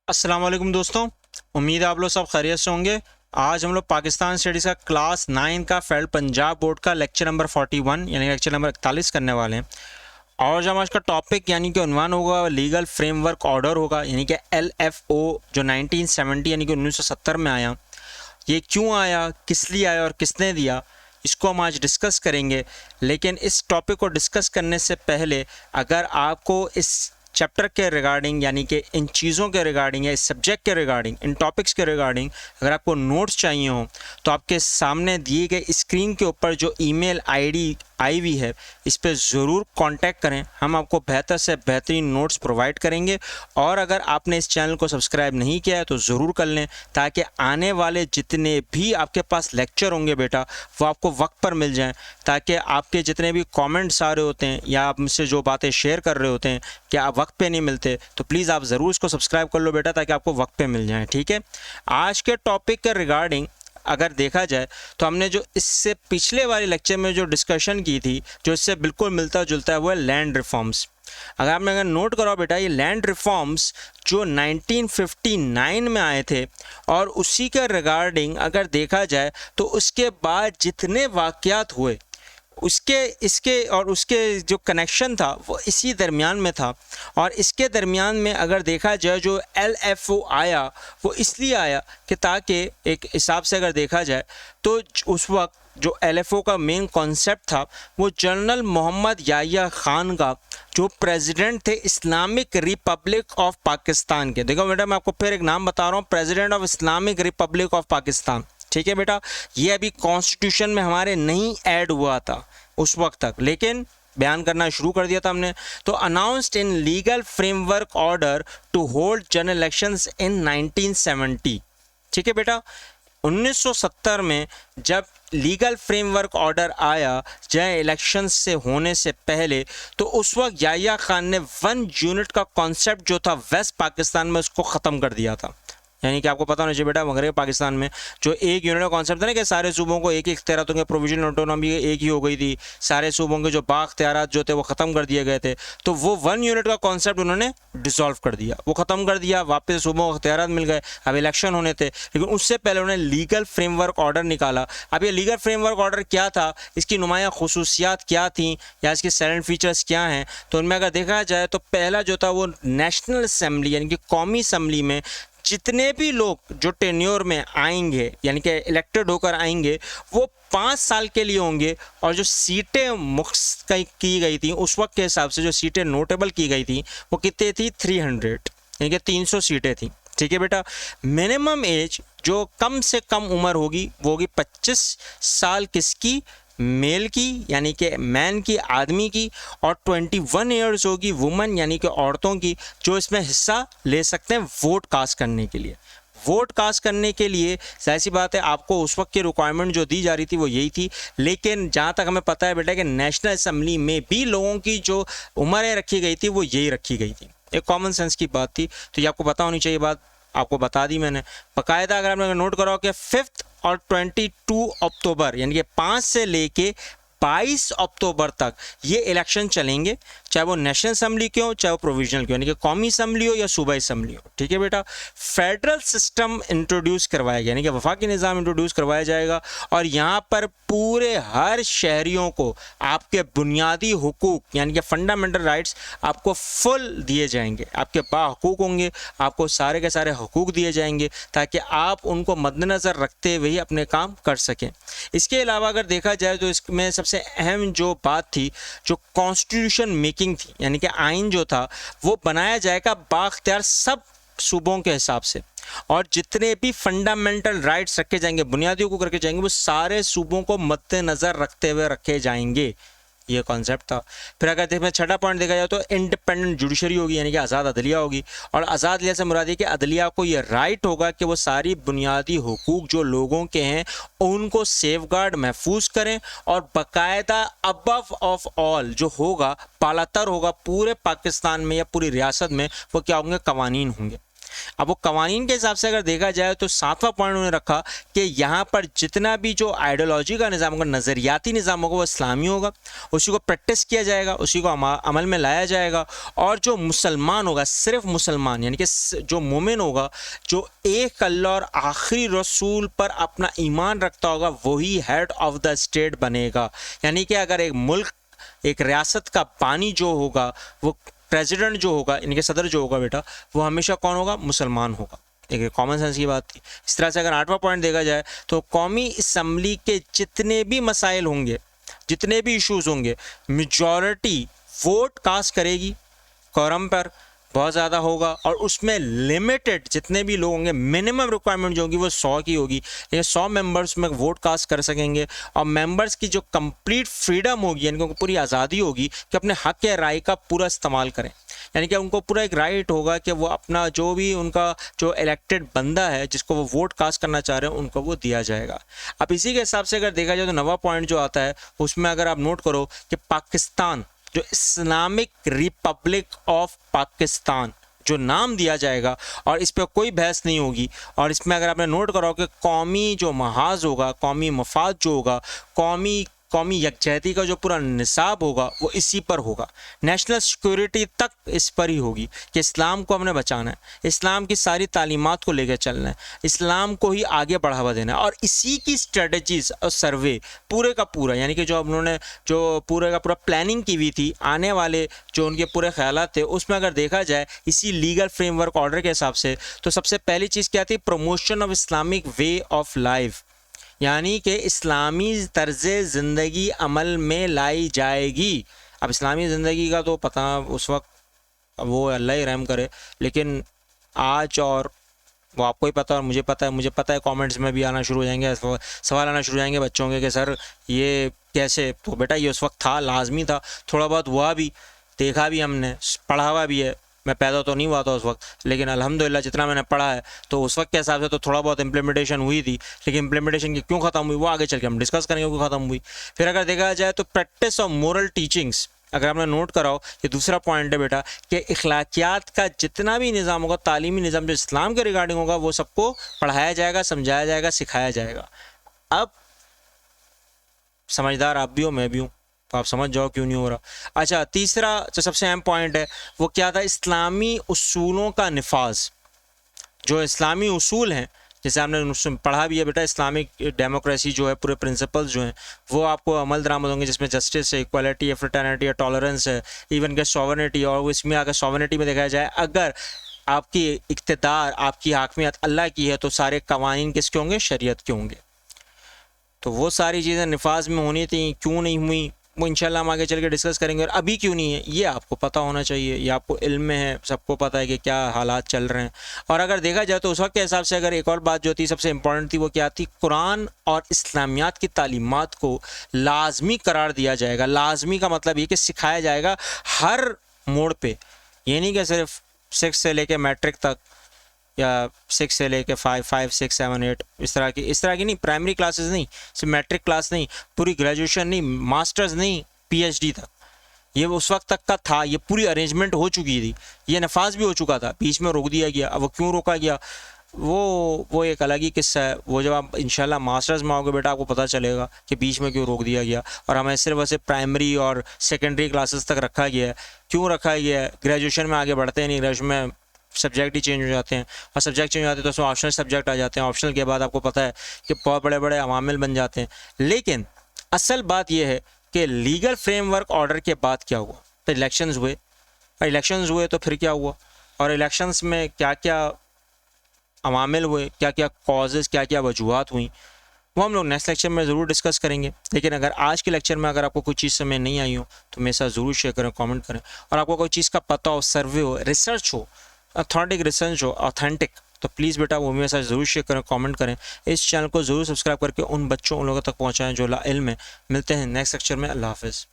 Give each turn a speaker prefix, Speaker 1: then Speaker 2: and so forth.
Speaker 1: अस्सलाम वालेकुम दोस्तों, उम्मीद है आप लोग सब खैरियत से होंगे। आज हम लोग पाकिस्तान स्टडीज़ का क्लास 9 का फेडरल पंजाब बोर्ड का लेक्चर नंबर 41 यानी लेक्चर नंबर 41 करने वाले हैं। और जो आज का टॉपिक यानी कि उन्वान होगा लीगल फ्रेमवर्क ऑर्डर होगा, यानी कि LFO जो 1970 यानी कि 1970 में आया। ये क्यों आया, किस लिए आया और किसने दिया, इसको हम आज डिस्कस करेंगे। लेकिन इस टॉपिक को डिस्कस करने से पहले अगर आपको इस चैप्टर के रिगार्डिंग यानी कि इन चीज़ों के रिगार्डिंग या इस सब्जेक्ट के रिगार्डिंग, इन टॉपिक्स के रिगार्डिंग अगर आपको नोट्स चाहिए हो तो आपके सामने दिए गए स्क्रीन के ऊपर जो ईमेल आईडी आई हुई है इस पर ज़रूर कांटेक्ट करें। हम आपको बेहतर से बेहतरीन नोट्स प्रोवाइड करेंगे। और अगर आपने इस चैनल को सब्सक्राइब नहीं किया है तो ज़रूर कर लें, ताकि आने वाले जितने भी आपके पास लेक्चर होंगे बेटा वो आपको वक्त पर मिल जाएं, ताकि आपके जितने भी कमेंट्स आ रहे होते हैं या आप मुझसे जो बातें शेयर कर रहे होते हैं कि आप वक्त पे नहीं मिलते, तो प्लीज़ आप ज़रूर इसको सब्सक्राइब कर लो बेटा, ताकि आपको वक्त पे मिल जाए। ठीक है, आज के टॉपिक के रिगार्डिंग अगर देखा जाए तो हमने जो इससे पिछले वाले लेक्चर में जो डिस्कशन की थी, जो इससे बिल्कुल मिलता जुलता है, वो है लैंड रिफॉर्म्स। अगर नोट करो बेटा, ये लैंड रिफॉर्म्स जो 1959 में आए थे और उसी के रिगार्डिंग अगर देखा जाए तो उसके बाद जितने वाक़यात हुए उसके इसके और उसके जो कनेक्शन था वो इसी दरमियान में था। और इसके दरमियान में अगर देखा जाए जो LFO आया वो इसलिए आया कि ताकि एक हिसाब से अगर देखा जाए तो उस वक्त जो LFO का मेन कॉन्सेप्ट था वो जनरल मोहम्मद याह्या खान का, जो प्रेसिडेंट थे इस्लामिक रिपब्लिक ऑफ पाकिस्तान के। देखो बेटा, मैं आपको फिर एक नाम बता रहा हूँ, president of Islamic Republic of Pakistan. ठीक है बेटा, ये अभी कॉन्स्टिट्यूशन में हमारे नहीं ऐड हुआ था उस वक्त तक, लेकिन बयान करना शुरू कर दिया था हमने। तो announced in legal framework order to hold general elections in 1970। ठीक है बेटा, 1970 में जब लीगल फ्रेमवर्क ऑर्डर आया जनरल इलेक्शन से होने से पहले, तो उस वक्त याह्या खान ने 1 यूनिट का कॉन्सेप्ट जो था वेस्ट पाकिस्तान में उसको ख़त्म कर दिया था। यानी कि आपको पता होना चाहिए बेटा, मगरब पाकिस्तान में जो एक यूनिट का कॉन्सेप्ट था ना कि सारे सूबों को एक इख्तियारात के प्रोविजनल ऑटोनॉमी एक ही हो गई थी, सारे सूबों के जो बाख्तियारात जो थे वो ख़त्म कर दिए गए थे, तो वो 1 यूनिट का कॉन्सेप्ट उन्होंने डिसॉल्व कर दिया, वो ख़त्म कर दिया, वापस सूबों को इख्तियारात मिल गए। अब इलेक्शन होने थे, लेकिन उससे पहले उन्होंने लीगल फ्रेमवर्क ऑर्डर निकाला। अब ये लीगल फ्रेमवर्क ऑर्डर क्या था, इसकी नुमायाँ खसूसियात क्या थी या इसके साइलेंट फीचर्स क्या हैं, तो उनमें अगर देखा जाए तो पहला जो था वो नेशनल असम्बली यानी कि कौमी असम्बली में जितने भी लोग जो टेन्योर में आएंगे यानी कि इलेक्टेड होकर आएंगे वो 5 साल के लिए होंगे। और जो सीटें मुख्स की गई थी उस वक्त के हिसाब से, जो सीटें नोटेबल की गई थी वो कितने थी, 300 यानी कि 300 सीटें थी। ठीक है बेटा, मिनिमम एज जो कम से कम उम्र होगी वो होगी 25 साल किसकी, मेल की यानी कि मैन की, आदमी की, और 21 ईयर्स होगी वुमन यानी कि औरतों की, जो इसमें हिस्सा ले सकते हैं वोट कास्ट करने के लिए। वोट कास्ट करने के लिए जाहिर सी बात है आपको उस वक्त की रिक्वायरमेंट जो दी जा रही थी वो यही थी। लेकिन जहाँ तक हमें पता है बेटा कि नेशनल असम्बली में भी लोगों की जो उम्रें रखी गई थी वो यही रखी गई थी, एक कॉमन सेंस की बात थी। तो ये आपको पता होनी चाहिए, बात आपको बता दी मैंने बाकायदा। अगर आपने नोट करा कि 5 और 22 अक्टूबर यानी कि 5 से लेके 22 अक्टूबर तक ये इलेक्शन चलेंगे, चाहे वो नेशनल असम्बली के हो चाहे वो प्रोविजनल के हो, यानी कि कौमी असम्बली हो या सूबाई असम्बली हो। ठीक है बेटा, फेडरल सिस्टम इंट्रोड्यूस करवाया गया यानी कि वफाकी निज़ाम इंट्रोड्यूस करवाया जाएगा। और यहाँ पर पूरे हर शहरियों को आपके बुनियादी हुकूक यानी कि फंडामेंटल राइट्स आपको फुल दिए जाएंगे, आपके बाहुकूक होंगे, आपको सारे के सारे हुकूक दिए जाएंगे ताकि आप उनको मद्देनज़र रखते हुए ही अपने काम कर सकें। इसके अलावा अगर देखा जाए तो इसमें सबसे अहम जो बात थी, जो कॉन्स्टिट्यूशन मेकिंग थी यानी कि आइन जो था वो बनाया जाएगा बाख्तियार सब सूबों के हिसाब से, और जितने भी फंडामेंटल राइट्स रखे जाएंगे, बुनियादी हुकूक रखे जाएंगे, वो सारे सूबों को मद्देनज़र रखते हुए रखे जाएंगे। ये कॉन्सेप्ट था। फिर अगर देखिए छठा पॉइंट देखा जाए तो इंडिपेंडेंट जुडिशरी होगी यानी कि आज़ाद अदलिया होगी। और आज़ाद अदलिया से मुराद है कि अदलिया को ये राइट होगा कि वो सारी बुनियादी हुकूक जो लोगों के हैं उनको सेफगार्ड महफूज करें, और बाकायदा अबव ऑफ ऑल जो होगा, पालातर होगा पूरे पाकिस्तान में या पूरी रियासत में, वो क्या होंगे, कवानीन होंगे। अब वो कवानीन के हिसाब से अगर देखा जाए तो 7वां पॉइंट उन्होंने रखा कि यहाँ पर जितना भी जो आइडियोलॉजी का निज़ाम होगा, नज़रियाती निज़ाम होगा, वो इस्लामी होगा, उसी को प्रैक्टिस किया जाएगा, उसी को अमल में लाया जाएगा। और जो मुसलमान होगा, सिर्फ मुसलमान यानी कि जो मोमिन होगा, जो एक अल्लाह और आखिरी रसूल पर अपना ईमान रखता होगा, वही हेड ऑफ द स्टेट बनेगा। यानी कि अगर एक मुल्क, एक रियासत का बानी जो होगा, वो प्रेसिडेंट जो होगा, इनके सदर जो होगा बेटा, वो हमेशा कौन होगा? मुसलमान होगा। एक कॉमन सेंस की बात थी। इस तरह से अगर 8वां पॉइंट देखा जाए तो कौमी असम्बली के जितने भी मसाइल होंगे, जितने भी इश्यूज़ होंगे, मेजॉरिटी वोट कास्ट करेगी, कोरम पर बहुत ज़्यादा होगा, और उसमें लिमिटेड जितने भी लोग होंगे, मिनिमम रिक्वायरमेंट जो होगी वो 100 की होगी। लेकिन 100 मेंबर्स में वोट कास्ट कर सकेंगे, और मेंबर्स की जो कंप्लीट फ्रीडम होगी, यानी कि उनको पूरी आज़ादी होगी कि अपने हक़ के राय का पूरा इस्तेमाल करें। यानी कि उनको पूरा एक राइट होगा कि वो अपना जो भी उनका जो इलेक्टेड बंदा है, जिसको वो वोट कास्ट करना चाह रहे हैं, उनको वो दिया जाएगा। अब इसी के हिसाब से अगर देखा जाए तो 9वां पॉइंट जो आता है उसमें अगर आप नोट करो कि पाकिस्तान, जो इस्लामिक रिपब्लिक ऑफ पाकिस्तान जो नाम दिया जाएगा, और इस पर कोई बहस नहीं होगी। और इसमें अगर आपने नोट करो कि कौमी जो महाज होगा, कौमी मफाद जो होगा, कौमी यकजहती का जो पूरा निसाब होगा, वो इसी पर होगा। नेशनल सिक्योरिटी तक इस पर ही होगी कि इस्लाम को हमने बचाना है, इस्लाम की सारी तालीमात को लेकर चलना है, इस्लाम को ही आगे बढ़ावा देना है। और इसी की स्ट्रेटजीज और सर्वे पूरे का पूरा, यानी कि जो उन्होंने जो पूरे का पूरा प्लानिंग की हुई थी, आने वाले जो उनके पूरे ख्यालात थे, उसमें अगर देखा जाए इसी लीगल फ्रेमवर्क ऑर्डर के हिसाब से, तो सबसे पहली चीज़ क्या थी? Promotion of Islamic way of life, यानी कि इस्लामी तर्ज़ ज़िंदगी अमल में लाई जाएगी। अब इस्लामी ज़िंदगी का तो पता उस वक्त, वो अल्लाह ही रहम करे, लेकिन आज और वो आपको ही पता और मुझे पता है कमेंट्स में भी आना शुरू हो जाएंगे, सवाल आना शुरू हो जाएंगे बच्चों के कि सर ये कैसे? तो बेटा ये उस वक्त था, लाजमी था, थोड़ा बहुत हुआ भी, देखा भी हमने, पढ़ा हुआ भी है। मैं पैदा तो नहीं हुआ था उस वक्त, लेकिन अल्हम्दुलिल्लाह जितना मैंने पढ़ा है तो उस वक्त के हिसाब से तो थोड़ा बहुत इम्प्लीमेंटेशन हुई थी। लेकिन इम्प्लीमेंटेशन की क्यों ख़त्म हुई, वो आगे चल के हम डिस्कस करेंगे क्यों ख़त्म हुई। फिर अगर देखा जाए तो प्रैक्टिस ऑफ मोरल टीचिंग्स, अगर आपने नोट कराओ, ये दूसरा पॉइंट है बेटा कि इखलाकियात का जितना भी निज़ाम होगा, तालीमी निज़ाम जो इस्लाम के रिगार्डिंग होगा, वो सबको पढ़ाया जाएगा, समझाया जाएगा, सिखाया जाएगा। अब समझदार आप भी हो, मैं भी हूँ, तो आप समझ जाओ क्यों नहीं हो रहा। अच्छा, तीसरा जो सबसे अहम पॉइंट है वो क्या था? इस्लामी उसूलों का निफाज। जो इस्लामी उसूल हैं, जैसे आपने पढ़ा भी है बेटा, इस्लामिक डेमोक्रेसी जो है, पूरे प्रिंसिपल्स जो हैं वो आपको अमल दरामद होंगे, जिसमें जस्टिस है, इक्वालिटी है, फ्रेटर्निटी है, टॉलरेंस है, इवन के सॉवरेनिटी। और इसमें अगर सॉवरेनिटी में देखा जाए, अगर आपकी इक़्तिदार, आपकी हाकमियत अल्लाह की है, तो सारे कवानीन किसके होंगे? शरीयत के होंगे। तो वो सारी चीज़ें निफाज में होनी थी, क्यों नहीं हुई वो इंशाल्लाह हम आगे चल के डिस्कस करेंगे। और अभी क्यों नहीं है ये आपको पता होना चाहिए, ये आपको इल्म में है, सबको पता है कि क्या हालात चल रहे हैं। और अगर देखा जाए तो उस वक्त के हिसाब से अगर एक और बात जो थी सबसे इम्पॉर्टेंट थी, वो क्या थी? कुरान और इस्लामियात की तालीमात को लाजमी करार दिया जाएगा। लाजमी का मतलब ये कि सिखाया जाएगा हर मोड़ पर, ये नहीं कि सिर्फ 6 से लेके मैट्रिक तक या 6 से लेके 5, 6, 7, 8 इस तरह की नहीं, प्राइमरी क्लासेस नहीं, सिर्फ मैट्रिक क्लास नहीं, पूरी ग्रेजुएशन नहीं, मास्टर्स नहीं, PhD तक। ये उस वक्त तक का था, ये पूरी अरेंजमेंट हो चुकी थी, ये नफाज भी हो चुका था, बीच में रोक दिया गया। अब वो क्यों रोका गया वो एक अलग ही किस्सा है। वो जब आप इंशाल्लाह मास्टर्स में आओगे बेटा, आपको पता चलेगा कि बीच में क्यों रोक दिया गया, और हमें सिर्फ वैसे प्राइमरी और सेकेंडरी क्लासेस तक रखा गया है। क्यों रखा गया है? ग्रेजुएशन में आगे बढ़ते हैं नहीं, ग्रेजुएशन में सब्जेक्ट ही चेंज हो जाते हैं, और सब्जेक्ट चेंज हो जाते हैं तो उसमें ऑप्शनल सब्जेक्ट आ जाते हैं। ऑप्शनल के बाद आपको पता है कि बहुत बड़े बड़े अवामिल बन जाते हैं। लेकिन असल बात यह है कि लीगल फ्रेमवर्क ऑर्डर के बाद क्या हुआ? तो इलेक्शंस हुए तो फिर क्या हुआ, और इलेक्शंस में क्या क्या अवामिल हुए, क्या क्या कॉजेज़, क्या क्या वजूहात हुई, वो हम लोग नेक्स्ट लेक्चर में ज़रूर डिस्कस करेंगे। लेकिन अगर आज के लेक्चर में अगर आपको कोई चीज़ समझ नहीं आई हो तो मेरे साथ ज़रूर शेयर करें, कमेंट करें। और आपको कोई चीज़ का पता हो, सर्वे हो, रिसर्च हो, ऑथेंटिक रिसर्च हो, ऑथेंटिक, तो प्लीज़ बेटा वो मेरे साथ ज़रूर शेयर करें, कमेंट करें। इस चैनल को ज़रूर सब्सक्राइब करके उन बच्चों, उन लोगों तक पहुँचाएँ जो ला इल्म है। मिलते हैं नेक्स्ट लेक्चर में। अल्लाह हाफ़िज़।